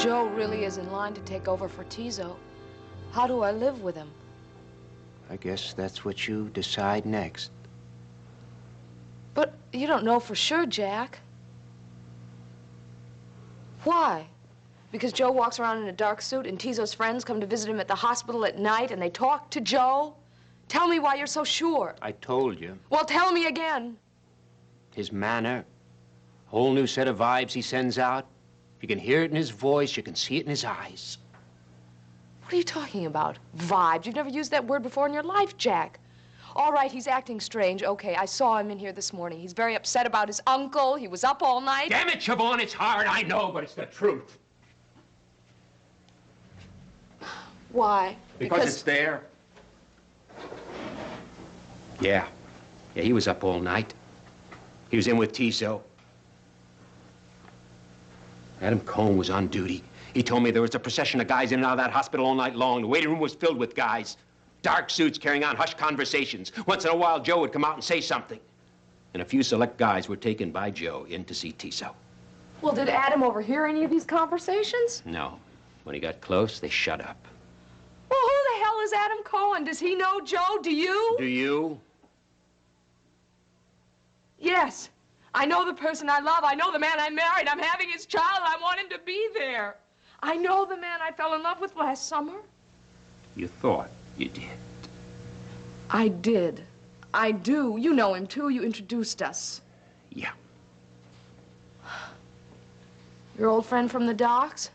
Joe really is in line to take over for Tizo, how do I live with him? I guess that's what you decide next. But you don't know for sure, Jack. Why? Because Joe walks around in a dark suit and Tizo's friends come to visit him at the hospital at night and they talk to Joe? Tell me why you're so sure. I told you. Well, tell me again. His manner, whole new set of vibes he sends out. You can hear it in his voice, you can see it in his eyes. What are you talking about? Vibes? You've never used that word before in your life, Jack. All right, he's acting strange. Okay, I saw him in here this morning. He's very upset about his uncle. He was up all night. Damn it, Siobhan, it's hard, I know, but it's the truth. Why? Because it's there. Yeah, he was up all night. He was in with Tizo. Adam Cohn was on duty. He told me there was a procession of guys in and out of that hospital all night long. The waiting room was filled with guys. Dark suits carrying on hushed conversations. Once in a while, Joe would come out and say something. And a few select guys were taken by Joe in to see Tizo. Well, did Adam overhear any of these conversations? No. When he got close, they shut up. Well, who the hell is Adam Cohen? Does he know Joe? Do you? Do you? Yes. I know the person I love. I know the man I married. I'm having his child. I want him to be there. I know the man I fell in love with last summer. You thought you did. I did. I do. You know him, too. You introduced us. Yeah. Your old friend from the docks?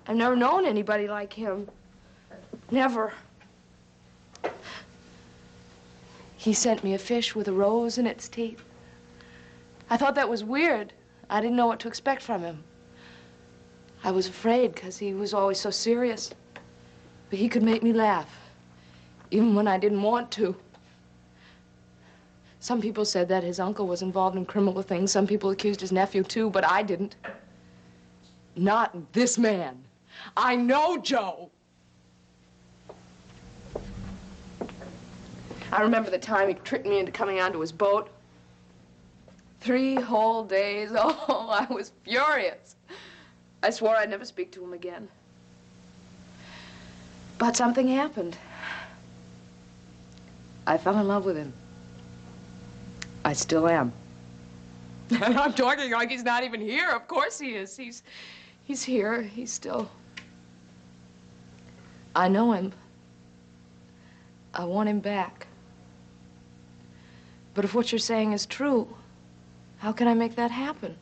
I've never known anybody like him. Never. He sent me a fish with a rose in its teeth. I thought that was weird. I didn't know what to expect from him. I was afraid because he was always so serious. But he could make me laugh, even when I didn't want to. Some people said that his uncle was involved in criminal things. Some people accused his nephew, too, but I didn't. Not this man. I know Joe. I remember the time he tricked me into coming onto his boat. 3 whole days. Oh, I was furious. I swore I'd never speak to him again. But something happened. I fell in love with him. I still am. And I'm talking like he's not even here. Of course he is. He's here. He's still... I know him. I want him back. But if what you're saying is true, how can I make that happen?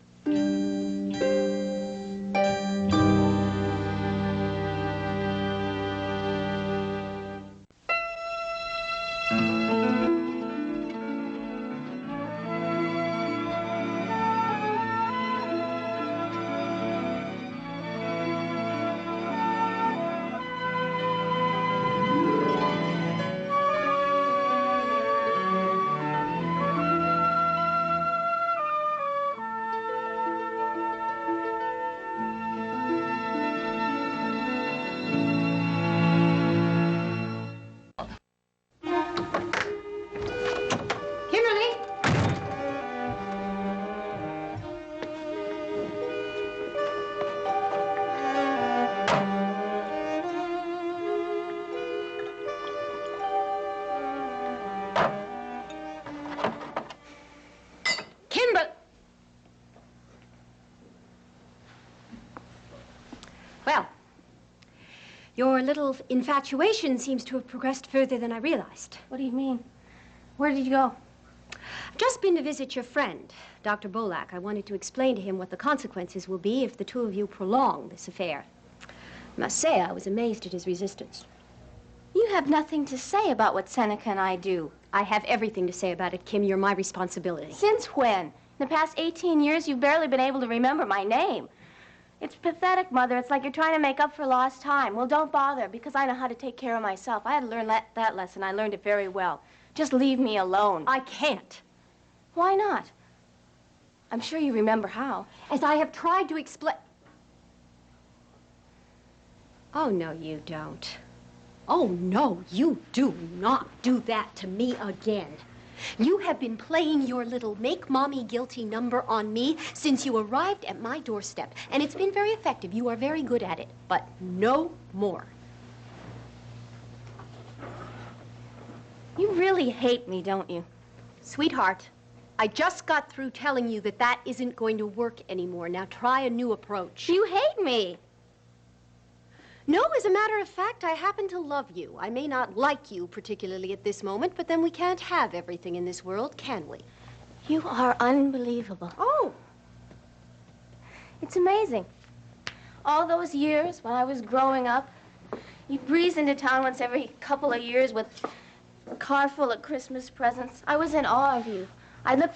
Your little infatuation seems to have progressed further than I realized. What do you mean? Where did you go? I've just been to visit your friend, Dr. Bolak. I wanted to explain to him what the consequences will be if the two of you prolong this affair. I must say, I was amazed at his resistance. You have nothing to say about what Seneca and I do. I have everything to say about it, Kim. You're my responsibility. Since when? In the past 18 years, you've barely been able to remember my name. It's pathetic, Mother. It's like you're trying to make up for lost time. Well, don't bother, because I know how to take care of myself. I had to learn that lesson. I learned it very well. Just leave me alone. I can't. Why not? I'm sure you remember how. As I have tried to explain... Oh, no, you don't. Oh, no, you do not do that to me again. You have been playing your little make mommy guilty number on me since you arrived at my doorstep, and it's been very effective. You are very good at it, but no more. You really hate me, don't you? Sweetheart, I just got through telling you that that isn't going to work anymore. Now try a new approach. You hate me. No, as a matter of fact, I happen to love you. I may not like you particularly at this moment, but then we can't have everything in this world, can we? You are unbelievable. Oh. It's amazing. All those years when I was growing up, you'd breeze into town once every couple of years with a car full of Christmas presents. I was in awe of you. I'd look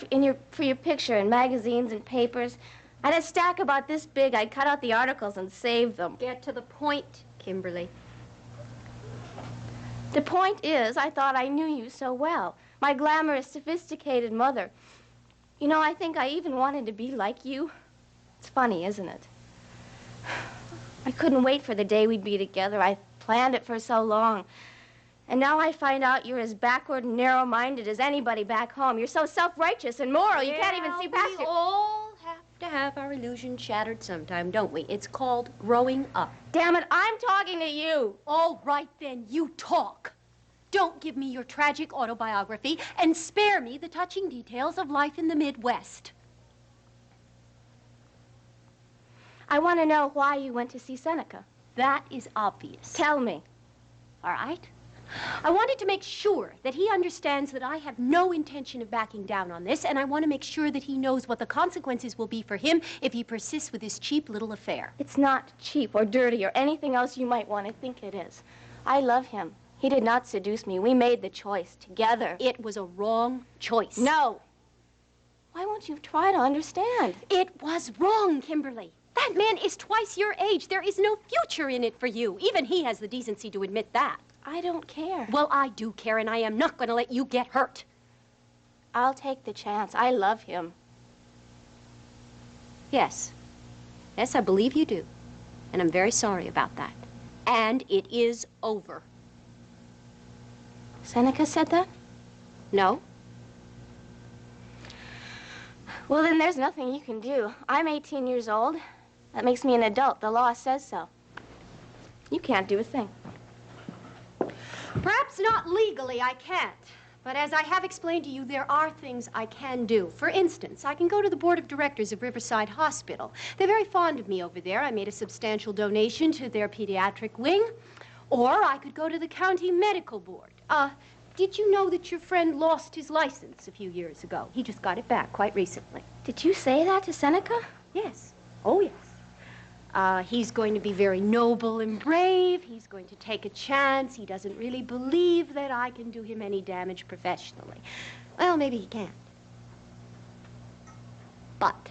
for your picture in magazines and papers. I had a stack about this big. I'd cut out the articles and save them. Get to the point, Kimberly. The point is, I thought I knew you so well. My glamorous, sophisticated mother. You know, I think I even wanted to be like you. It's funny, isn't it? I couldn't wait for the day we'd be together. I planned it for so long. And now I find out you're as backward and narrow-minded as anybody back home. You're so self-righteous and moral, you can't even see past we your... all have to have our illusions shattered sometime, don't we? It's called growing up. Damn it, I'm talking to you. All right, then, you talk. Don't give me your tragic autobiography and spare me the touching details of life in the Midwest. I want to know why you went to see Seneca. That is obvious. Tell me. All right? I wanted to make sure that he understands that I have no intention of backing down on this, and I want to make sure that he knows what the consequences will be for him if he persists with this cheap little affair. It's not cheap or dirty or anything else you might want to think it is. I love him. He did not seduce me. We made the choice together. It was a wrong choice. No. Why won't you try to understand? It was wrong, Kimberly. That man is twice your age. There is no future in it for you. Even he has the decency to admit that. I don't care. Well, I do care, and I am not going to let you get hurt. I'll take the chance. I love him. Yes. Yes, I believe you do. And I'm very sorry about that. And it is over. Seneca said that? No? Well, then there's nothing you can do. I'm 18 years old. That makes me an adult. The law says so. You can't do a thing. Perhaps not legally, I can't. But as I have explained to you, there are things I can do. For instance, I can go to the board of directors of Riverside Hospital. They're very fond of me over there. I made a substantial donation to their pediatric wing. Or I could go to the county medical board. Did you know that your friend lost his license a few years ago? He just got it back quite recently. Did you say that to Seneca? Yes. Oh, yes. He's going to be very noble and brave. He's going to take a chance. He doesn't really believe that I can do him any damage professionally. Well, maybe he can't. But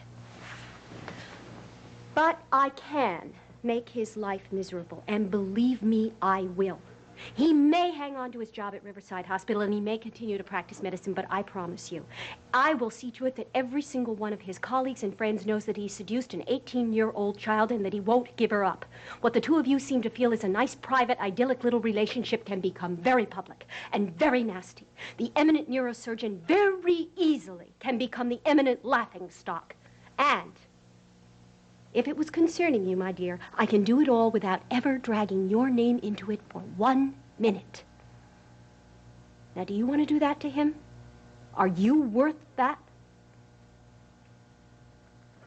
I can make his life miserable, and believe me, I will. He may hang on to his job at Riverside Hospital, and he may continue to practice medicine, but I promise you, I will see to it that every single one of his colleagues and friends knows that he seduced an 18-year-old child and that he won't give her up. What the two of you seem to feel is a nice, private, idyllic little relationship can become very public and very nasty. The eminent neurosurgeon very easily can become the eminent laughingstock. And if it was concerning you, my dear, I can do it all without ever dragging your name into it for 1 minute. Now, do you want to do that to him? Are you worth that?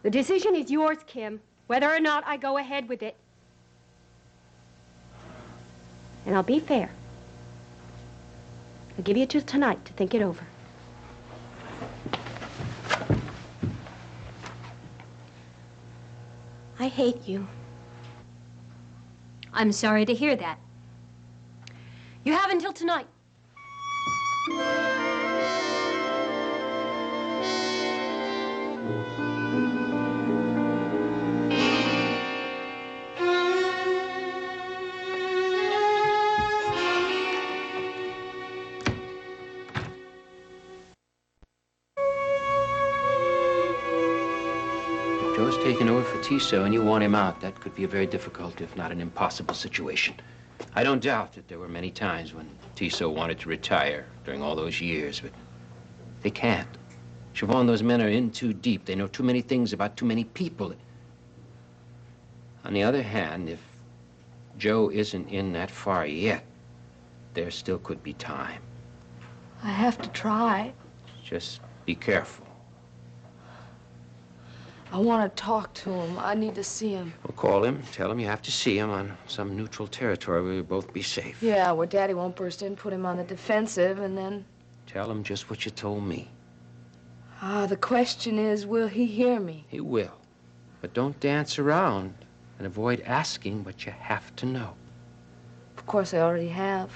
The decision is yours, Kim, whether or not I go ahead with it. And I'll be fair. I'll give you till tonight to think it over. I hate you. I'm sorry to hear that. You have until tonight. Joe's taken over for Tissot and you want him out. That could be a very difficult, if not an impossible situation. I don't doubt that there were many times when Tissot wanted to retire during all those years, but They can't. Siobhan, those men are in too deep. They know too many things about too many people. On the other hand, if Joe isn't in that far yet, there still could be time. I have to try. Just be careful. I want to talk to him. I need to see him. We'll call him, tell him you have to see him on some neutral territory where you'll both be safe. Yeah, where Daddy won't burst in, put him on the defensive, and then... Tell him just what you told me. The question is, will he hear me? He will. But don't dance around and avoid asking what you have to know. Of course, I already have.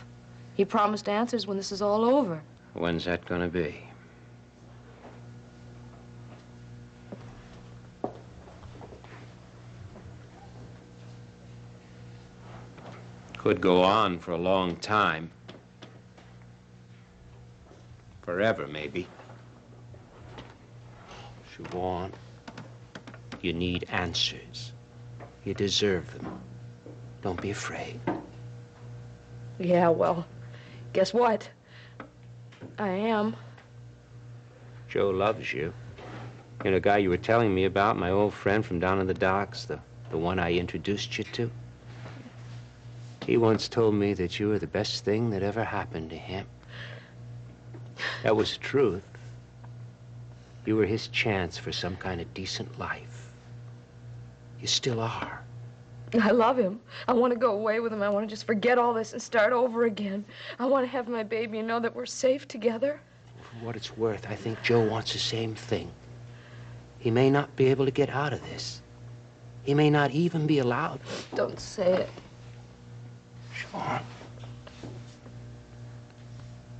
He promised answers when this is all over. When's that gonna be? Could go on for a long time. Forever, maybe. Siobhan, you need answers. You deserve them. Don't be afraid. Yeah, well, guess what? I am. Joe loves you. You know the guy you were telling me about, my old friend from down in the docks, the one I introduced you to? He once told me that you were the best thing that ever happened to him. That was the truth. You were his chance for some kind of decent life. You still are. I love him. I want to go away with him. I want to just forget all this and start over again. I want to have my baby and know that we're safe together. For what it's worth, I think Joe wants the same thing. He may not be able to get out of this. He may not even be allowed. Don't say it. Siobhan.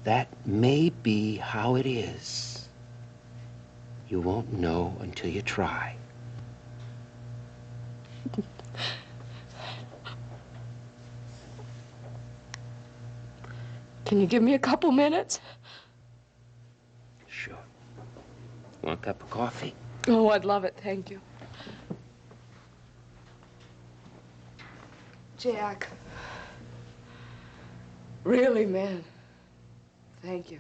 That may be how it is. You won't know until you try. Can you give me a couple minutes? Sure. Want a cup of coffee? Oh, I'd love it. Thank you. Jack. Really, man. Thank you.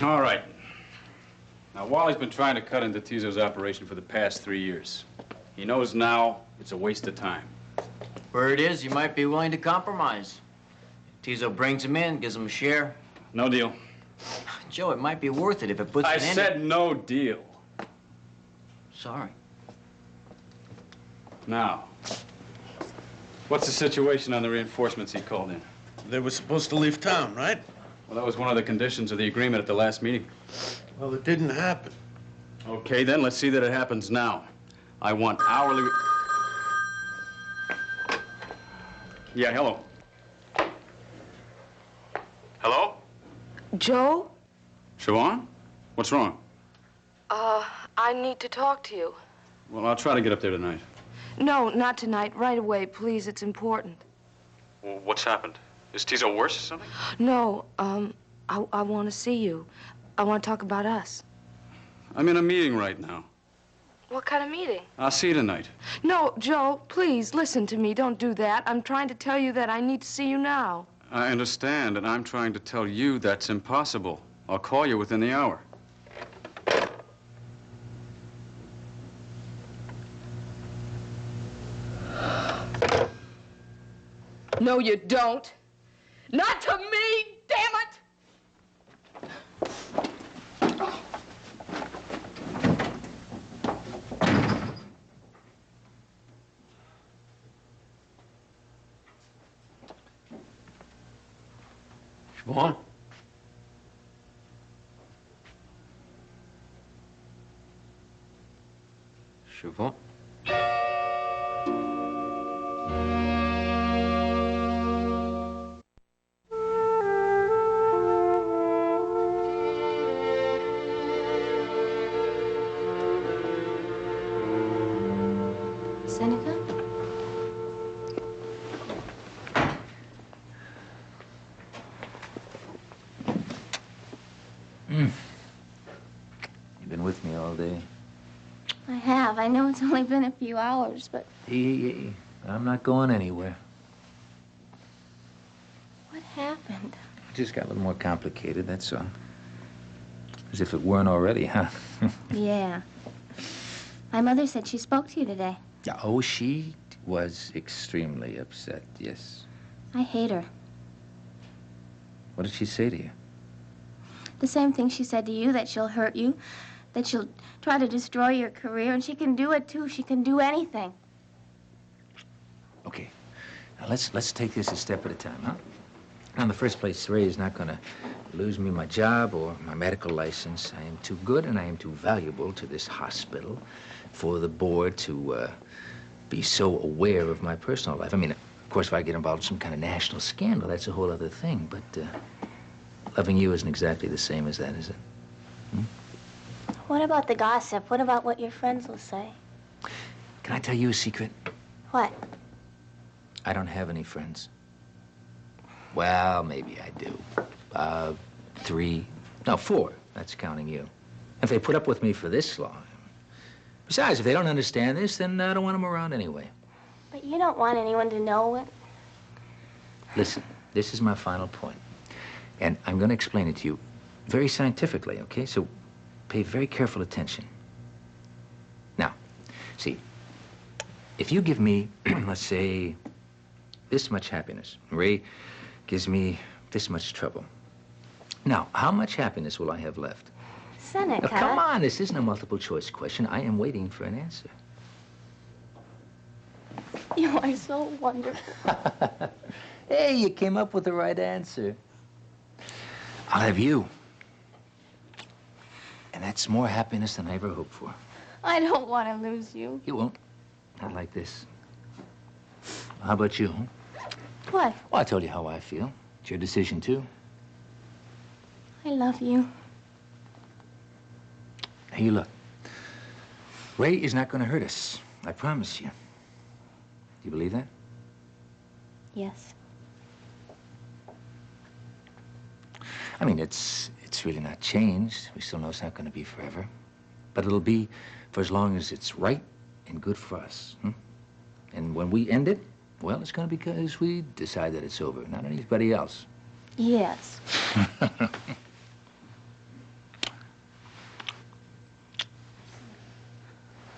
All right. Now, Wally's been trying to cut into Tizo's operation for the past 3 years. He knows now it's a waste of time. Word is you might be willing to compromise. Tizo brings him in, gives him a share. No deal. Joe, it might be worth it if it puts I an end... said no deal. Sorry. Now, what's the situation on the reinforcements he called in? They were supposed to leave town, right? Well, that was one of the conditions of the agreement at the last meeting. Well, it didn't happen. Okay, then, let's see that it happens now. I want hourly... Yeah, hello. Hello? Joe? Siobhan? What's wrong? I need to talk to you. Well, I'll try to get up there tonight. No, not tonight. Right away, please. It's important. Well, what's happened? Is Tizo worse or something? No, I want to see you. I want to talk about us. I'm in a meeting right now. What kind of meeting? I'll see you tonight. No, Joe, please, listen to me. Don't do that. I'm trying to tell you that I need to see you now. I understand, and I'm trying to tell you that's impossible. I'll call you within the hour. No, you don't. Not to me, damn it! Siobhan? Siobhan? I know it's only been a few hours, but I'm not going anywhere. what happened? It just got a little more complicated, that's all. As if it weren't already, huh? Yeah. My mother said she spoke to you today. Oh, she was extremely upset, yes. I hate her. What did she say to you? The same thing she said to you, that she'll hurt you, that she'll try to destroy your career, and she can do it, too. She can do anything. Okay, now let's take this a step at a time, huh? Now, in the first place, Ray is not going to lose me my job or my medical license. I am too good and I am too valuable to this hospital for the board to be so aware of my personal life. I mean, of course, if I get involved in some kind of national scandal, that's a whole other thing. But loving you isn't exactly the same as that, is it? Hmm? What about the gossip? What about what your friends will say? Can I tell you a secret? What? I don't have any friends. Well, maybe I do. 4. That's counting you. If they put up with me for this long. Besides, if they don't understand this, then I don't want them around anyway. But you don't want anyone to know it. Listen, this is my final point. And I'm going to explain it to you very scientifically, okay? So pay very careful attention. Now, see, if you give me, let's say, this much happiness, Ray gives me this much trouble. Now, how much happiness will I have left? Seneca. Now, come on, this isn't a multiple choice question. I am waiting for an answer. You are so wonderful. Hey, you came up with the right answer. I'll have you. And that's more happiness than I ever hoped for. I don't want to lose you. You won't. Not like this. How about you? What? Well, I told you how I feel. It's your decision, too. I love you. Now, you look. Ray is not going to hurt us. I promise you. Do you believe that? Yes. I mean, it's really not changed. We still know it's not going to be forever. But it'll be for as long as it's right and good for us. And when we end it, well, it's going to be because we decide that it's over, not anybody else. Yes.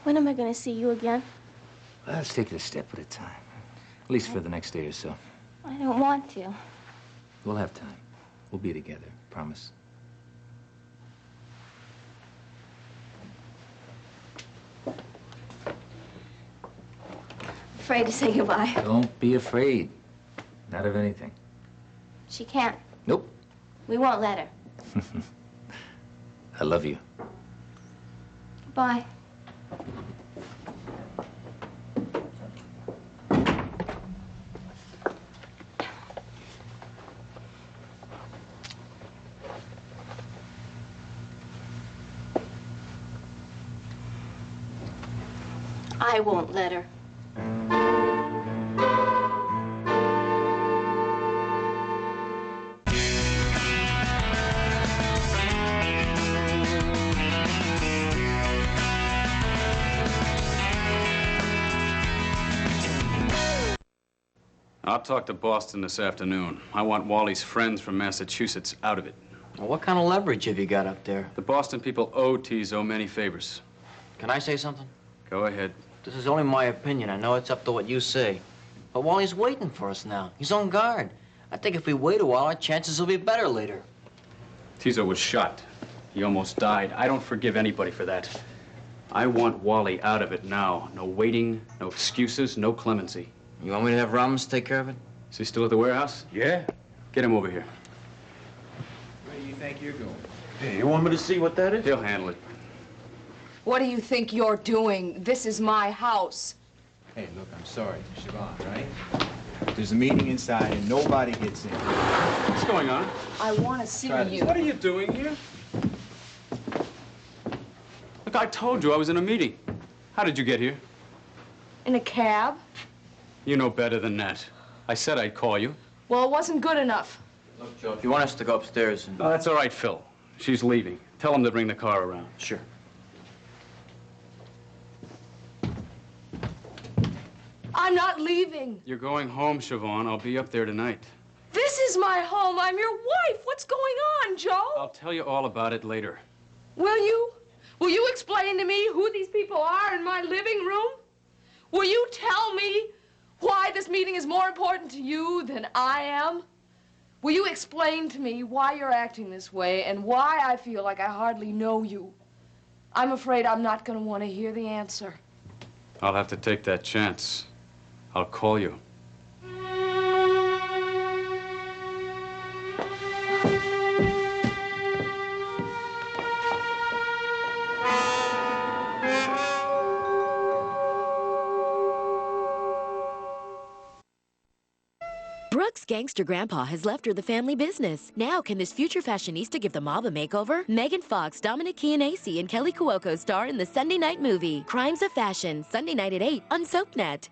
When am I going to see you again? Well, let's take it a step at a time. At least for the next day or so. I don't want to. We'll have time. We'll be together. Promise. Afraid to say goodbye. Don't be afraid. Not of anything. She can't. Nope. We won't let her. I love you. Bye. I won't let her. I'll talk to Boston this afternoon. I want Wally's friends from Massachusetts out of it. Well, what kind of leverage have you got up there? The Boston people owe Tizo many favors. Can I say something? Go ahead. This is only my opinion. I know it's up to what you say. But Wally's waiting for us now. He's on guard. I think if we wait a while, our chances will be better later. Tizo was shot. He almost died. I don't forgive anybody for that. I want Wally out of it now. No waiting, no excuses, no clemency. You want me to have Ramos take care of it? Is he still at the warehouse? Yeah? Get him over here. Where do you think you're going? Hey, you want me to see what that is? He'll handle it. What do you think you're doing? This is my house. Hey, look, I'm sorry, Siobhan, right? There's a meeting inside and nobody gets in. What's going on? I want to see you. What are you doing here? Look, I told you I was in a meeting. How did you get here? In a cab? You know better than that. I said I'd call you. Well, it wasn't good enough. Look, Joe, if you want us to go upstairs and... No, that's all right, Phil. She's leaving. Tell him to bring the car around. Sure. I'm not leaving. You're going home, Siobhan. I'll be up there tonight. This is my home. I'm your wife. What's going on, Joe? I'll tell you all about it later. Will you? Will you explain to me who these people are in my living room? Will you tell me why this meeting is more important to you than I am? Will you explain to me why you're acting this way and why I feel like I hardly know you? I'm afraid I'm not going to want to hear the answer. I'll have to take that chance. I'll call you. Brooke's gangster grandpa has left her the family business. Now, can this future fashionista give the mob a makeover? Megan Fox, Dominic Chianese, and Kelly Cuoco star in the Sunday night movie, Crimes of Fashion, Sunday night at 8 on SoapNet.